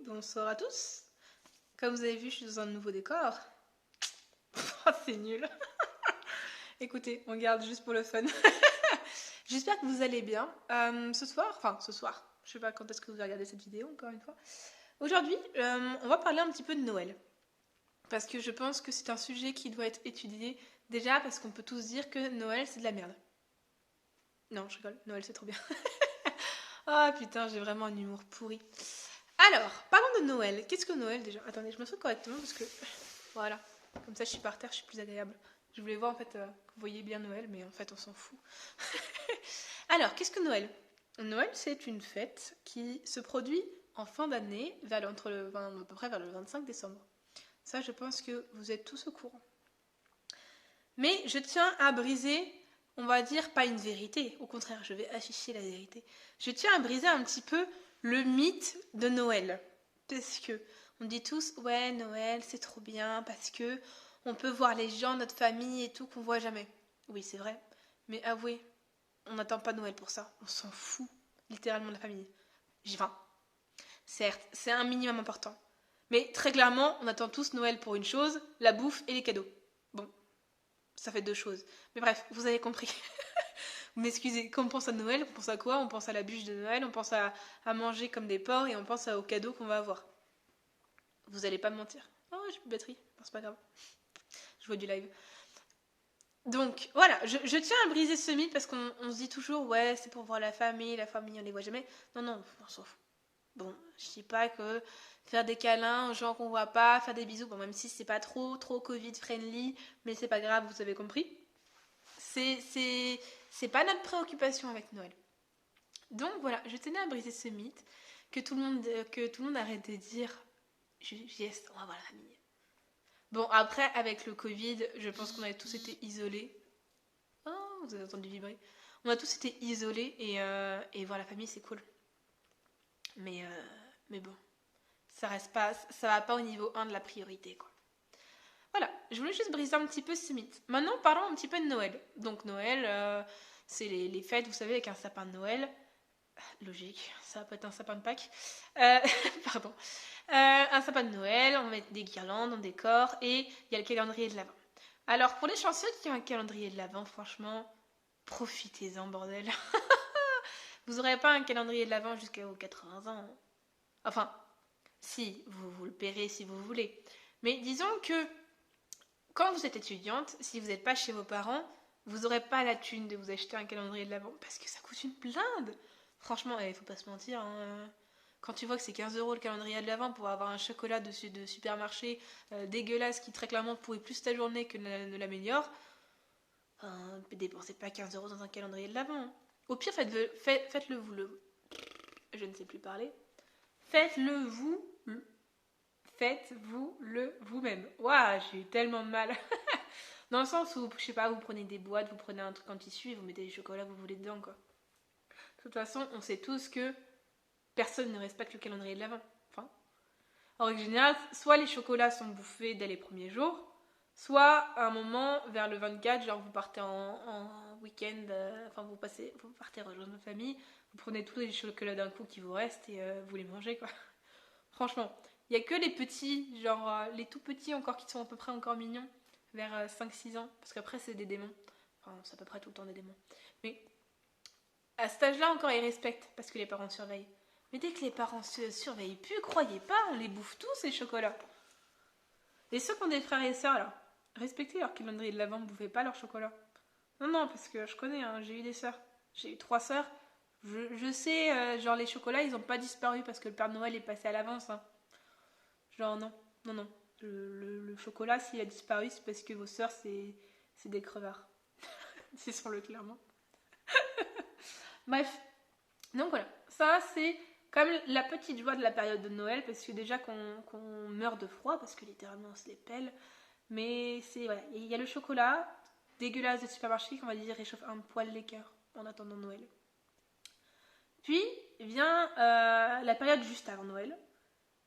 bonsoir à tous. Comme vous avez vu, je suis dans un nouveau décor. Oh, c'est nul. Écoutez, on garde juste pour le fun. J'espère que vous allez bien. Ce soir, je sais pas quand est-ce que vous allez regarder cette vidéo, encore une fois. Aujourd'hui, on va parler un petit peu de Noël. Parce que je pense que c'est un sujet qui doit être étudié. Déjà, parce qu'on peut tous dire que Noël, c'est de la merde. Non, je rigole, Noël, c'est trop bien. Ah putain, j'ai vraiment un humour pourri. Alors, parlons de Noël. Qu'est-ce que Noël déjà? Attendez, je me souviens correctement parce que... Voilà, comme ça je suis par terre, je suis plus agréable. Je voulais voir en fait que vous voyez bien Noël, mais en fait on s'en fout. Alors, qu'est-ce que Noël? Noël, c'est une fête qui se produit en fin d'année, entre le 20, à peu près vers le 25 décembre. Ça, je pense que vous êtes tous au courant. Mais je tiens à briser, on va dire, pas une vérité. Au contraire, je vais afficher la vérité. Je tiens à briser un petit peu le mythe de Noël. Parce que on dit tous, ouais, Noël, c'est trop bien, parce que on peut voir les gens, notre famille et tout, qu'on voit jamais. Oui, c'est vrai. Mais avouez, on n'attend pas Noël pour ça. On s'en fout, littéralement, de la famille. Enfin, certes, c'est un minimum important. Mais très clairement, on attend tous Noël pour une chose, la bouffe et les cadeaux. Bon, ça fait deux choses. Mais bref, vous avez compris. Vous m'excusez, quand on pense à Noël, on pense à quoi? On pense à la bûche de Noël, on pense à manger comme des porcs et on pense aux cadeaux qu'on va avoir. Vous allez pas me mentir. Oh, j'ai plus de batterie. Non, c'est pas grave. Je vois du live. Donc voilà, je tiens à briser ce mythe parce qu'on se dit toujours, ouais, c'est pour voir la famille on les voit jamais. Non, non, on s'en fout. Bon, je dis pas que faire des câlins aux gens qu'on voit pas, faire des bisous, bon, même si c'est pas trop Covid friendly, mais c'est pas grave, vous avez compris. C'est pas notre préoccupation avec Noël. Donc voilà, je tenais à briser ce mythe, que tout le monde arrête de dire, yes, on va voir la famille. Bon, après, avec le Covid, je pense qu'on a tous été isolés. Oh, vous avez entendu vibrer. On a tous été isolés et voir la famille, c'est cool. Mais, euh, mais bon, ça va pas au niveau 1 de la priorité, quoi. Voilà, je voulais juste briser un petit peu ce mythe. Maintenant, parlons un petit peu de Noël. Donc Noël, c'est les fêtes, vous savez, avec un sapin de Noël. Logique, ça va pas être un sapin de Pâques. Pardon. Un sapin de Noël, on met des guirlandes, on décore, et il y a le calendrier de l'Avent. Alors, pour les chanceux qui ont un calendrier de l'Avent, franchement, profitez-en, bordel. Vous n'aurez pas un calendrier de l'Avent jusqu'à vos 80 ans. Enfin, si, vous le paierez si vous voulez. Mais disons que quand vous êtes étudiante, si vous n'êtes pas chez vos parents, vous n'aurez pas la thune de vous acheter un calendrier de l'Avent parce que ça coûte une blinde. Franchement, il faut pas se mentir. Hein. Quand tu vois que c'est 15 € le calendrier de l'Avent pour avoir un chocolat de supermarché dégueulasse qui très clairement pourrit plus ta journée que ne l'améliore, ne dépensez pas 15 € dans un calendrier de l'Avent. Au pire, faites-le vous. Je ne sais plus parler. Faites-le vous. Faites-vous-le vous-même. Waouh, j'ai eu tellement de mal. Dans le sens où, je sais pas, vous prenez des boîtes, vous prenez un truc en tissu et vous mettez des chocolats que vous voulez dedans, quoi. De toute façon, on sait tous que personne ne respecte le calendrier de l'Avent. Enfin, en règle générale, soit les chocolats sont bouffés dès les premiers jours, soit à un moment, vers le 24, genre vous partez en week-end, enfin vous partez rejoindre votre famille, vous prenez tous les chocolats d'un coup qui vous restent et vous les mangez, quoi. Franchement, il n'y a que les petits, genre les tout petits encore qui sont à peu près encore mignons, vers 5-6 ans, parce qu'après c'est des démons. Enfin, c'est à peu près tout le temps des démons. Mais à cet âge-là encore, ils respectent, parce que les parents surveillent. Mais dès que les parents se surveillent plus, croyez pas, on les bouffe tous ces chocolats. Et ceux qui ont des frères et sœurs, là, respectez leur calendrier de l'Avent, ne bouffez pas leur chocolat. Non, non, parce que je connais, hein, j'ai eu des sœurs. J'ai eu 3 sœurs. Je sais, genre les chocolats, ils ont pas disparu parce que le Père Noël est passé à l'avance. Hein. Genre non, non, non. Le chocolat, s'il a disparu, c'est parce que vos sœurs, c'est des crevards. Disons-le clairement. Bref. Donc voilà, ça c'est comme la petite joie de la période de Noël, parce que déjà qu'on meurt de froid, parce que littéralement on se les pèle. Mais c'est, voilà, il y a le chocolat dégueulasse de supermarché qu'on va dire réchauffe un poil les cœurs en attendant Noël. Puis vient la période juste avant Noël,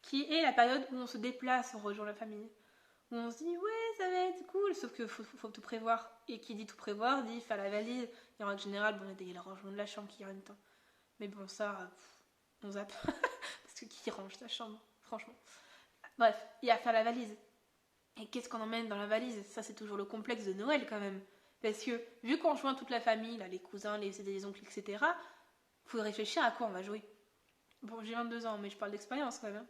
qui est la période où on se déplace, on rejoint la famille. Où on se dit, ouais, ça va être cool, sauf qu'il faut tout prévoir. Et qui dit tout prévoir, dit faire la valise. Et en règle générale, bon, il y a le rangement de la chambre qui est en même temps. Mais bon, ça, on zappe. Parce que qui range sa chambre? franchement. Bref, il y a à faire la valise. Et qu'est-ce qu'on emmène dans la valise? Ça, c'est toujours le complexe de Noël quand même. Parce que, vu qu'on rejoint toute la famille, là, les cousins, les oncles, etc., faut réfléchir à quoi on va jouer. Bon, j'ai 22 ans, mais je parle d'expérience quand même. Hein.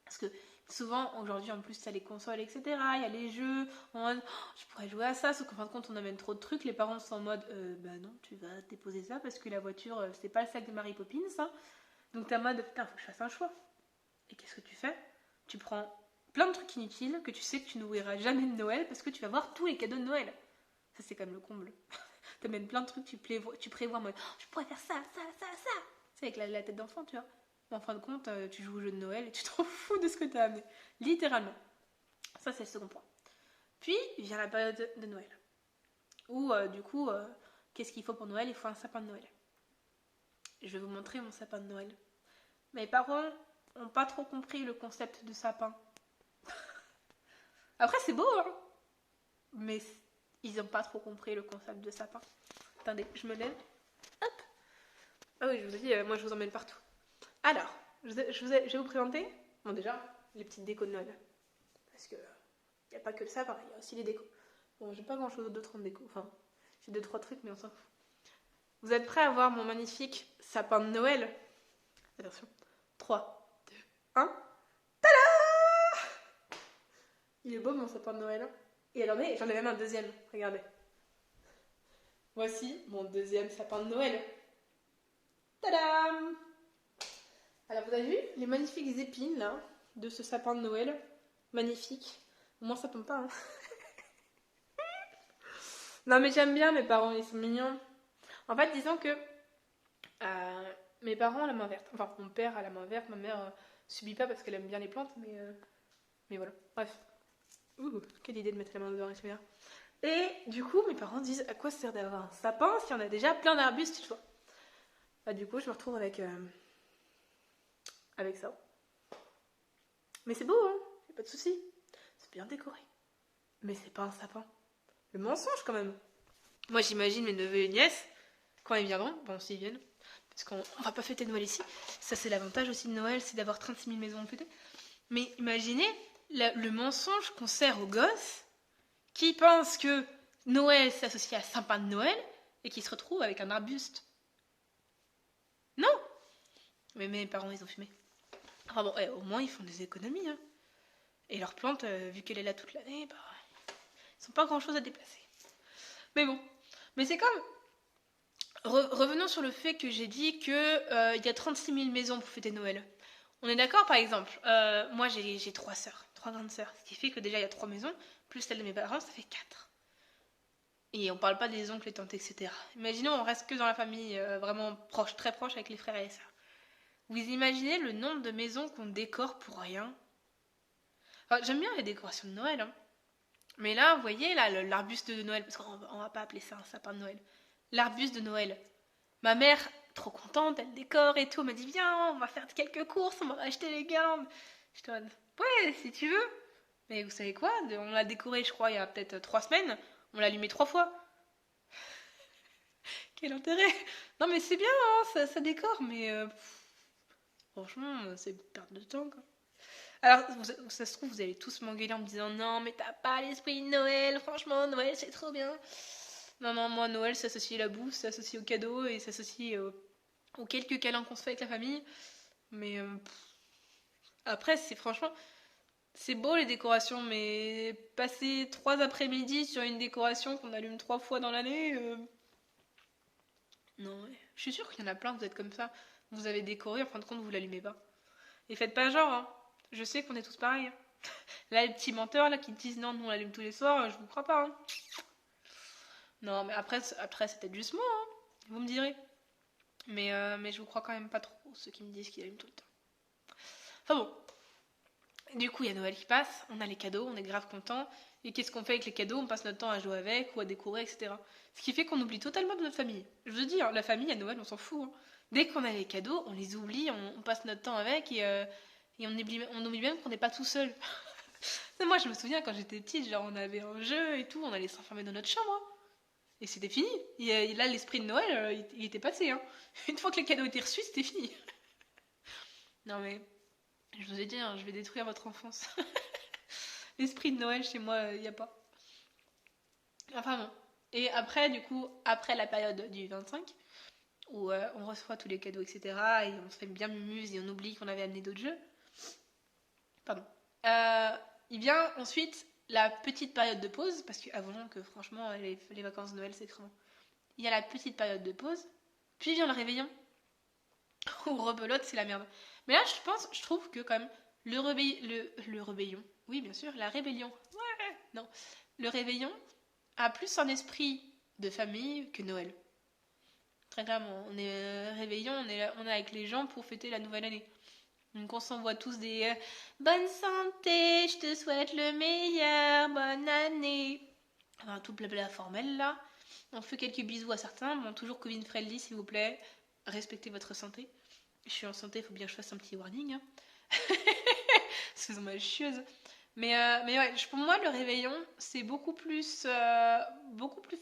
Parce que souvent, aujourd'hui, en plus, il y a les consoles, etc., il y a les jeux, en mode, oh, je pourrais jouer à ça, sauf qu'en fin de compte, on amène trop de trucs, les parents sont en mode, bah non, tu vas déposer ça, parce que la voiture, c'est pas le sac de Mary Poppins, hein. Donc t'es en mode, putain, faut que je fasse un choix. Et qu'est-ce que tu fais? Tu prends plein de trucs inutiles que tu sais que tu n'ouvriras jamais de Noël, parce que tu vas voir tous les cadeaux de Noël. Ça, c'est quand même le comble. T'amènes plein de trucs, tu prévois en mode, oh, je pourrais faire ça, ça, ça, ça. C'est avec la tête d'enfant, tu vois. Mais en fin de compte, tu joues au jeu de Noël et tu t'en fous de ce que t'as amené. Littéralement. Ça, c'est le second point. Puis, vient la période de Noël. Où, du coup, qu'est-ce qu'il faut pour Noël? Il faut un sapin de Noël. Je vais vous montrer mon sapin de Noël. Mes parents n'ont pas trop compris le concept de sapin. Après, c'est beau, hein. Mais ils n'ont pas trop compris le concept de sapin. Attendez, je me lève. Hop. Ah oui, je vous ai dit, moi je vous emmène partout. Alors, je vais vous présenter, bon déjà, les petites décos de Noël. Parce que il n'y a pas que le sapin, il y a aussi les décos. Bon, j'ai pas grand chose d'autre en déco. Enfin, j'ai 2-3 trucs, mais on s'en fout. Vous êtes prêts à voir mon magnifique sapin de Noël? Attention. 3, 2, 1. Tada! Il est beau mon sapin de Noël. Et alors, j'en ai même un deuxième. Regardez. Voici mon deuxième sapin de Noël. Tadam! Alors, vous avez vu les magnifiques épines là de ce sapin de Noël? Magnifique. Au moins, ça tombe pas. Hein. Non, mais j'aime bien mes parents, ils sont mignons. En fait, disons que mes parents ont la main verte. Enfin, mon père a la main verte, ma mère subit pas parce qu'elle aime bien les plantes, mais voilà. Bref. Quelle idée de mettre la main dedans, c'est bien. Et du coup, mes parents disent à quoi ça sert d'avoir un sapin si on a déjà plein d'arbustes, tu vois. Bah, du coup, je me retrouve avec ça. Mais c'est beau, hein, y'a pas de souci. C'est bien décoré. Mais c'est pas un sapin. Le mensonge quand même. Moi, j'imagine mes neveux et nièces, quand ils viendront, bon, s'ils viennent, parce qu'on va pas fêter Noël ici. Ça, c'est l'avantage aussi de Noël, c'est d'avoir 36 000 maisons à fêter. Mais imaginez le mensonge qu'on sert aux gosses qui pensent que Noël s'associe à sapin de Noël et qui se retrouvent avec un arbuste. Non! Mais mes parents, ils ont fumé. Enfin bon, au moins, ils font des économies. Hein. Et leur plante, vu qu'elle est là toute l'année, bah, ils n'ont pas grand-chose à déplacer. Mais bon. Mais c'est comme... Revenons sur le fait que j'ai dit qu'il y a 36 000 maisons pour fêter Noël. On est d'accord, par exemple, moi j'ai 3 sœurs, 3 grandes sœurs, ce qui fait que déjà il y a 3 maisons, plus celle de mes parents, ça fait 4. Et on parle pas des oncles, les tantes, etc. Imaginons, on reste que dans la famille vraiment proche, très proche avec les frères et les sœurs. Vous imaginez le nombre de maisons qu'on décore pour rien? Enfin, j'aime bien les décorations de Noël, hein. Mais là, vous voyez, là, l'arbuste de Noël, parce qu'on va pas appeler ça un sapin de Noël. L'arbuste de Noël. Ma mère, trop contente, elle décore et tout, elle m'a dit viens, on va faire quelques courses, on va acheter les guirlandes. Je te dis ouais, si tu veux. Mais vous savez quoi? On l'a décoré, je crois, il y a peut-être 3 semaines. On l'a allumé 3 fois. Quel intérêt? Non mais c'est bien, hein, ça décore, mais franchement, c'est perte de temps, quoi. Alors, ça se trouve, vous allez tous m'engueuler en me disant non, mais t'as pas l'esprit de Noël, franchement, Noël c'est trop bien. Non, non, moi, Noël s'associe à la bouffe, s'associe aux cadeaux et s'associe aux quelques câlins qu'on se fait avec la famille. Mais après, c'est franchement, c'est beau les décorations, mais passer 3 après-midi sur une décoration qu'on allume 3 fois dans l'année, non, ouais. Je suis sûre qu'il y en a plein, vous êtes comme ça. Vous avez décoré, en fin de compte, vous l'allumez pas. Et faites pas genre, hein. Je sais qu'on est tous pareils. Hein. Là, les petits menteurs là, qui disent non, nous on l'allume tous les soirs, je vous crois pas. Hein. Non, mais après c'est peut-être juste moi, hein. Vous me direz. Mais je vous crois quand même pas trop, ceux qui me disent qu'ils allument tout le temps. Enfin bon. Du coup, il y a Noël qui passe, on a les cadeaux, on est grave content. Et qu'est-ce qu'on fait avec les cadeaux? On passe notre temps à jouer avec ou à décorer, etc. Ce qui fait qu'on oublie totalement de notre famille. Je veux dire, la famille à Noël, on s'en fout. Hein. Dès qu'on a les cadeaux, on les oublie, on passe notre temps avec et on oublie même qu'on n'est pas tout seul. Moi, je me souviens quand j'étais petite, genre on avait un jeu et tout, on allait s'enfermer dans notre chambre. Hein. Et c'était fini. Et là, l'esprit de Noël, il était passé. Hein. Une fois que les cadeaux étaient reçus, c'était fini. Non mais... Je vous ai dit, hein, je vais détruire votre enfance. L'esprit de Noël chez moi, il n'y a pas. Enfin bon. Et après, du coup, après la période du 25, où on reçoit tous les cadeaux, etc., et on se fait bien mumuse et on oublie qu'on avait amené d'autres jeux. Pardon. Il vient ensuite la petite période de pause, parce qu'avant que franchement, les vacances de Noël, c'est crevant. Il y a la petite période de pause, puis vient le réveillon. Ou rebelote, c'est la merde. Mais là, je trouve que quand même, le réveillon, oui, bien sûr, la rébellion, ouais, non, le réveillon a plus un esprit de famille que Noël. Très clairement, on est réveillon, on est avec les gens pour fêter la nouvelle année. Donc on s'envoie tous des bonne santé, je te souhaite le meilleur, bonne année. Enfin, tout blabla formel là. On fait quelques bisous à certains. Bon, toujours Covid friendly s'il vous plaît. Respectez votre santé. Je suis en santé, il faut bien que je fasse un petit warning. Hein. Excusez-moi, chieuse. Mais ouais, pour moi, le réveillon, c'est beaucoup plus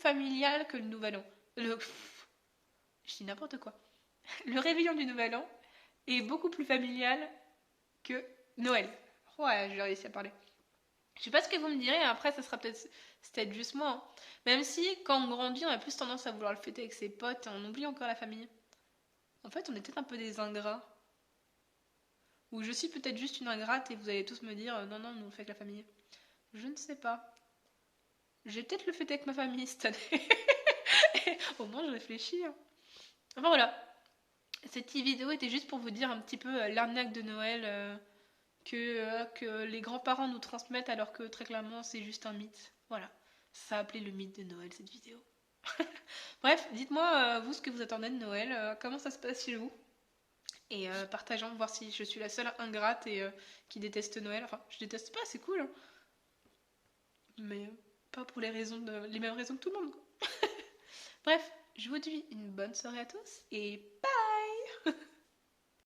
familial que le nouvel an. Je dis n'importe quoi. Le réveillon du nouvel an est beaucoup plus familial que Noël. Ouais, j'ai réussi à parler. Je sais pas ce que vous me direz, après, ça sera c'est peut-être juste moi. Hein. Même si, quand on grandit, on a plus tendance à vouloir le fêter avec ses potes et on oublie encore la famille. En fait, on est peut-être un peu des ingrats. Ou je suis peut-être juste une ingrate et vous allez tous me dire non, non, nous on fait avec la famille. Je ne sais pas. J'ai peut-être le fêter avec ma famille cette année. Au moins, je réfléchis. Hein. Enfin voilà. Cette petite vidéo était juste pour vous dire un petit peu l'arnaque de Noël que les grands-parents nous transmettent alors que très clairement c'est juste un mythe. Voilà. Ça a appelé le mythe de Noël cette vidéo. Bref, dites-moi vous ce que vous attendez de Noël, comment ça se passe chez vous. Et partageons, voir si je suis la seule ingrate et qui déteste Noël. Enfin, je déteste pas, c'est cool. Hein. Mais pas pour les mêmes raisons que tout le monde. Bref, je vous dis une bonne soirée à tous et bye.